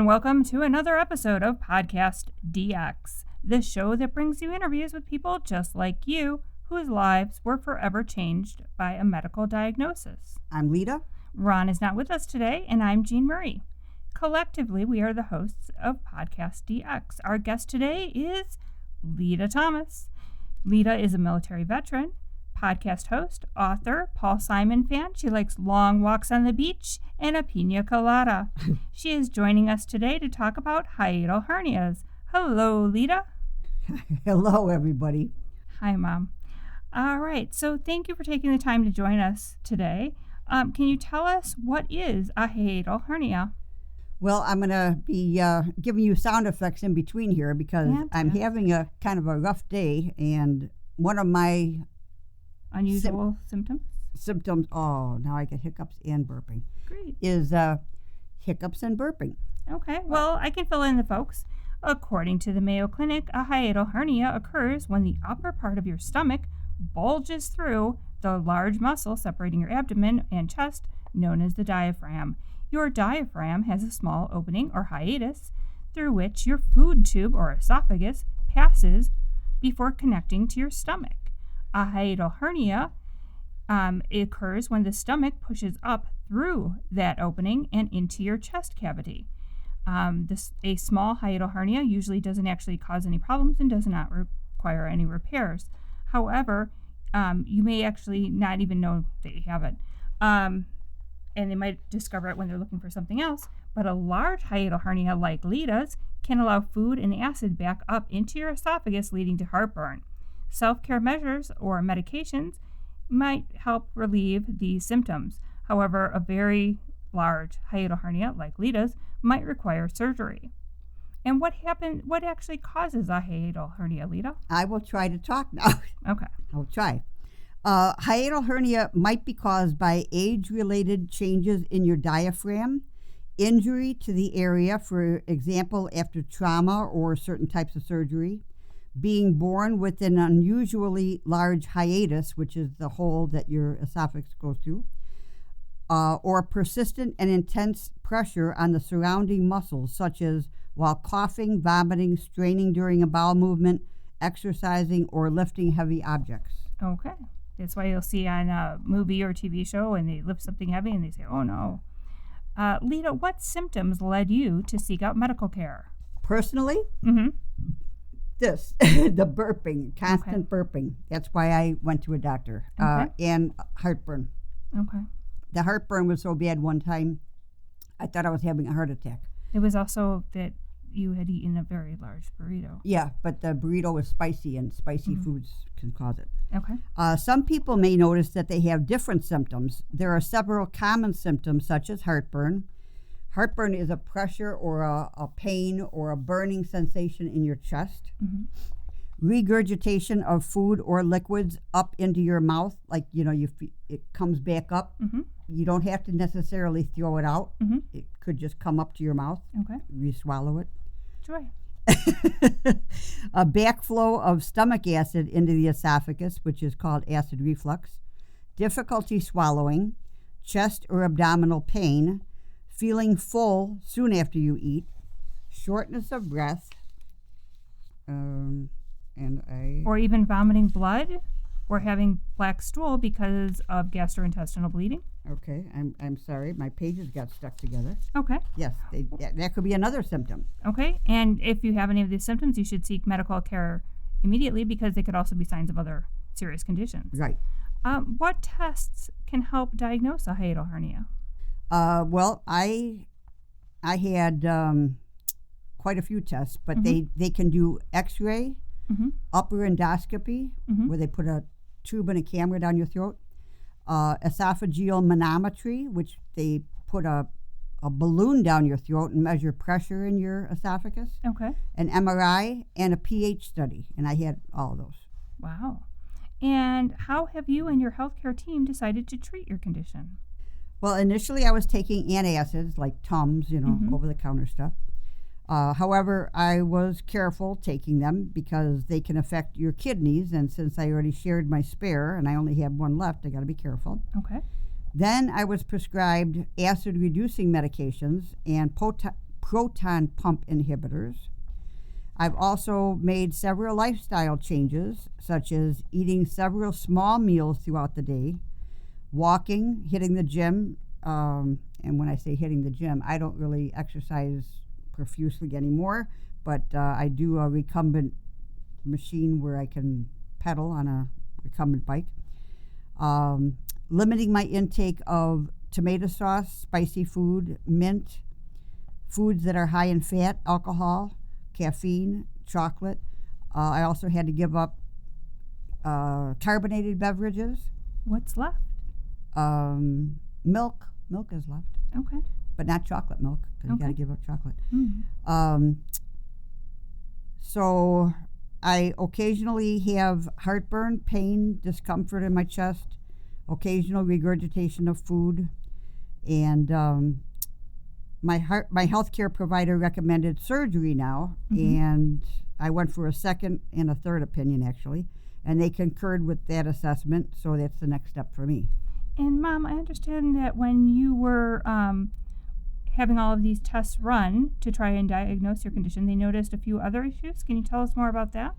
and welcome to another episode of Podcast DX, the show that brings you interviews with people just like you whose lives were forever changed by a medical diagnosis. I'm Lita. Ron is not with us today, and I'm Jean Marie. Collectively, we are the hosts of Podcast DX. Our guest today is Lita Thomas. Lita is a military veteran, podcast host, author, Paul Simon fan. She likes long walks on the beach and a pina colada. She is joining us today to talk about hiatal hernias. Hello, Lita. Hello, everybody. Hi, Mom. All right, so thank you for taking the time to join us today. Can you tell us what is a hiatal hernia? Well, I'm going to be giving you sound effects in between here because I'm having a kind of a rough day, and one of my unusual symptoms, oh, now I get hiccups and burping. Great. Is hiccups and burping. Okay, well, I can fill in the folks. According to the Mayo Clinic, a hiatal hernia occurs when the upper part of your stomach bulges through the large muscle separating your abdomen and chest, known as the diaphragm. Your diaphragm has a small opening, or hiatus, through which your food tube, or esophagus, passes before connecting to your stomach. A hiatal hernia occurs when the stomach pushes up through that opening and into your chest cavity. A small hiatal hernia usually doesn't actually cause any problems and does not require any repairs. However, you may actually not even know that you have it. And they might discover it when they're looking for something else. But a large hiatal hernia like Lita's can allow food and acid back up into your esophagus, leading to heartburn. Self-care measures or medications might help relieve these symptoms. However, a very large hiatal hernia like Lita's might require surgery. And what actually causes a hiatal hernia, Lita? I will try to talk now. Okay. I'll try. Hiatal hernia might be caused by age-related changes in your diaphragm, injury to the area, for example, after trauma or certain types of surgery, being born with an unusually large hiatus, which is the hole that your esophagus goes through, or persistent and intense pressure on the surrounding muscles, such as while coughing, vomiting, straining during a bowel movement, exercising, or lifting heavy objects. Okay. That's why you'll see on a movie or TV show and they lift something heavy and they say, oh no. Lita, what symptoms led you to seek out medical care? Personally? Mm-hmm. This, the burping, constant burping. That's why I went to a doctor. And heartburn. Okay. The heartburn was so bad one time, I thought I was having a heart attack. It was also that you had eaten a very large burrito. Yeah, but the burrito was spicy, and spicy foods can cause it. Okay. Some people may notice that they have different symptoms. There are several common symptoms, such as heartburn. Heartburn is a pressure or a pain or a burning sensation in your chest. Mm-hmm. Regurgitation of food or liquids up into your mouth, like, it comes back up. Mm-hmm. You don't have to necessarily throw it out. Mm-hmm. It could just come up to your mouth. Okay. You swallow it. Joy. A backflow of stomach acid into the esophagus, which is called acid reflux. Difficulty swallowing. Chest or abdominal pain. Feeling full soon after you eat. Shortness of breath. Or even vomiting blood, or having black stool because of gastrointestinal bleeding. Okay, I'm sorry, my pages got stuck together. Okay. Yes, that could be another symptom. Okay, and if you have any of these symptoms, you should seek medical care immediately because they could also be signs of other serious conditions. Right. What tests can help diagnose a hiatal hernia? Well, I had quite a few tests, but they can do X-ray. Mm-hmm. Upper endoscopy, where they put a tube and a camera down your throat. Esophageal manometry, which they put a balloon down your throat and measure pressure in your esophagus. Okay. An MRI and a pH study, and I had all of those. Wow. And how have you and your healthcare team decided to treat your condition? Well, initially I was taking antacids like Tums, over-the-counter stuff. However, I was careful taking them because they can affect your kidneys, and since I already shared my spare and I only have one left, I got to be careful. Okay. Then I was prescribed acid-reducing medications and proton pump inhibitors. I've also made several lifestyle changes, such as eating several small meals throughout the day, walking, hitting the gym. And when I say hitting the gym, I don't really exercise profusely anymore, but I do a recumbent machine where I can pedal on a recumbent bike. Limiting my intake of tomato sauce, spicy food, mint, foods that are high in fat, alcohol, caffeine, chocolate. I also had to give up carbonated beverages. What's left? Milk. Milk is left. Okay. But not chocolate milk, because you got to give up chocolate. So I occasionally have heartburn, pain, discomfort in my chest, occasional regurgitation of food, and my healthcare provider recommended surgery now, and I went for a second and a third opinion actually, and they concurred with that assessment, so that's the next step for me. And Mom, I understand that when you were having all of these tests run to try and diagnose your condition, they noticed a few other issues. Can you tell us more about that?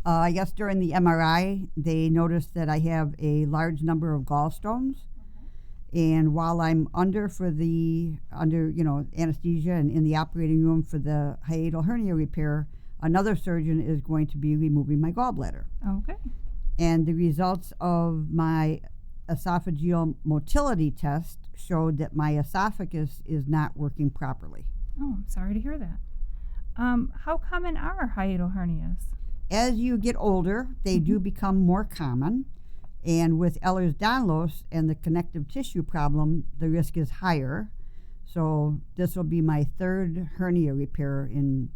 I guess during the MRI, they noticed that I have a large number of gallstones. And while I'm under anesthesia and in the operating room for the hiatal hernia repair, another surgeon is going to be removing my gallbladder. Okay. And the results of my esophageal motility test showed that my esophagus is not working properly. Oh, I'm sorry to hear that. How common are hiatal hernias? As you get older, they do become more common. And with Ehlers Danlos and the connective tissue problem, the risk is higher. So this will be my third hernia repair in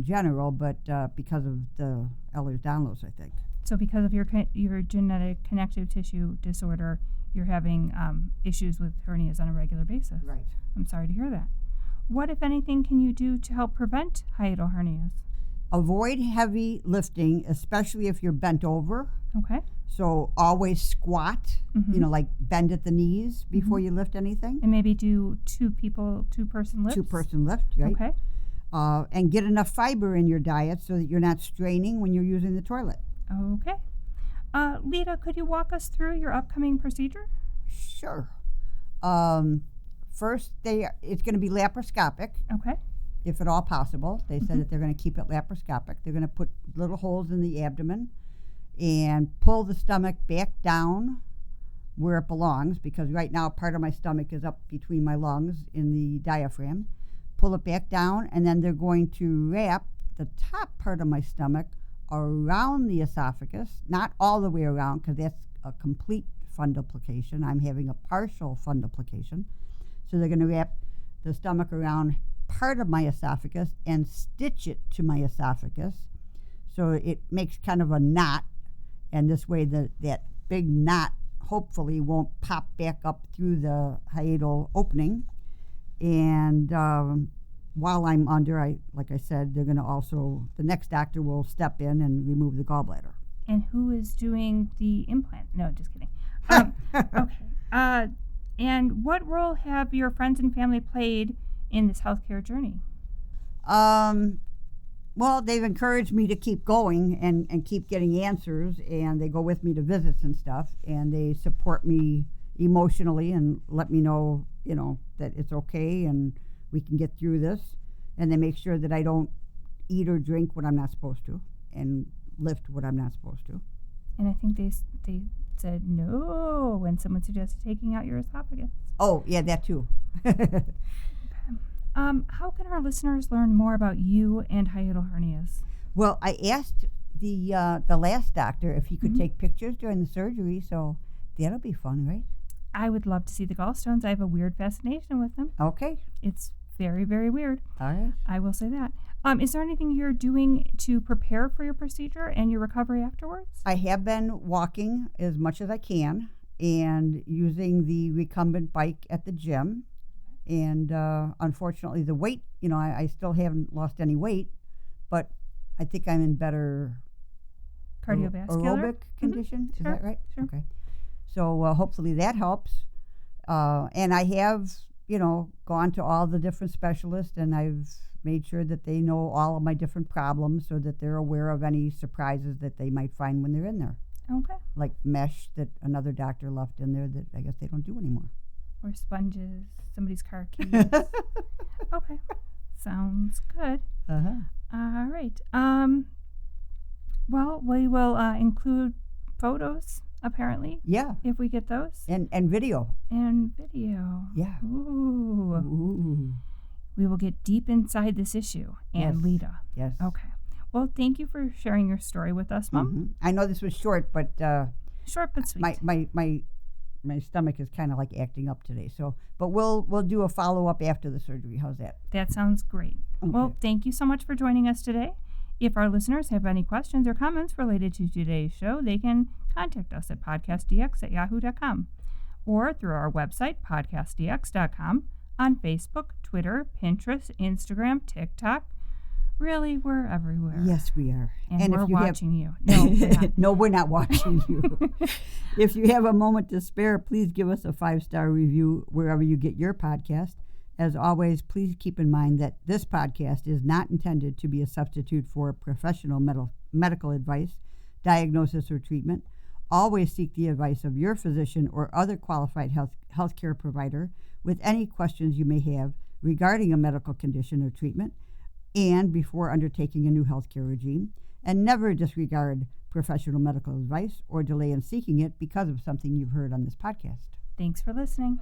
general, but because of the Ehlers Danlos, I think. So because of your genetic connective tissue disorder, you're having issues with hernias on a regular basis. Right. I'm sorry to hear that. What, if anything, can you do to help prevent hiatal hernias? Avoid heavy lifting, especially if you're bent over. Okay. So always squat, like bend at the knees before you lift anything. And maybe do two-person lifts? Two-person lift, right? Okay. And get enough fiber in your diet so that you're not straining when you're using the toilet. Okay. Lita, could you walk us through your upcoming procedure? Sure. First, it's going to be laparoscopic. Okay. If at all possible. They said that they're going to keep it laparoscopic. They're going to put little holes in the abdomen and pull the stomach back down where it belongs, because right now part of my stomach is up between my lungs in the diaphragm. Pull it back down, and then they're going to wrap the top part of my stomach around the esophagus, not all the way around, because that's a complete fundoplication. I'm having a partial fundoplication. So they're going to wrap the stomach around part of my esophagus and stitch it to my esophagus, so it makes kind of a knot, and this way that big knot hopefully won't pop back up through the hiatal opening. And while I'm under, like I said, they're going to also, the next doctor will step in and remove the gallbladder. And who is doing the implant? No, just kidding. Okay. And what role have your friends and family played in this healthcare journey? Well, they've encouraged me to keep going and keep getting answers, and they go with me to visits and stuff, and they support me emotionally and let me know, that it's okay and we can get through this. And they make sure that I don't eat or drink what I'm not supposed to and lift what I'm not supposed to. And I think they said no when someone suggested taking out your esophagus. Oh, yeah, that too. How can our listeners learn more about you and hiatal hernias? Well, I asked the last doctor if he could take pictures during the surgery, so that'll be fun, right? I would love to see the gallstones. I have a weird fascination with them. Okay. It's very, very weird. All right. I will say that. Is there anything you're doing to prepare for your procedure and your recovery afterwards? I have been walking as much as I can and using the recumbent bike at the gym. And unfortunately, the weight, I still haven't lost any weight, but I think I'm in better cardiovascular aerobic condition. Sure. Is that right? Sure. Okay. So hopefully that helps. And I have gone to all the different specialists, and I've made sure that they know all of my different problems so that they're aware of any surprises that they might find when they're in there. Okay. Like mesh that another doctor left in there that I guess they don't do anymore. Or sponges, somebody's car keys. Okay. Sounds good. Uh-huh. All right. Well, we will include photos, apparently. Yeah. If we get those. And video. And video. Yeah. Ooh. Ooh. We will get deep inside this issue. And Yes. Lita. Yes. Okay. Well, thank you for sharing your story with us, Mom. Mhm. I know this was short, but Short but sweet. my stomach is kind of like acting up today. So, but we'll do a follow up after the surgery. How's that? That sounds great. Okay. Well, thank you so much for joining us today. If our listeners have any questions or comments related to today's show, they can contact us at podcastdx@yahoo.com or through our website, podcastdx.com, on Facebook, Twitter, Pinterest, Instagram, TikTok. Really, we're everywhere. Yes, we are. And we're if you watching you. No, we're not. No, we're not watching you. If you have a moment to spare, please give us a 5-star review wherever you get your podcast. As always, please keep in mind that this podcast is not intended to be a substitute for professional medical advice, diagnosis, or treatment. Always seek the advice of your physician or other qualified healthcare provider with any questions you may have regarding a medical condition or treatment, and before undertaking a new healthcare regime, and never disregard professional medical advice or delay in seeking it because of something you've heard on this podcast. Thanks for listening.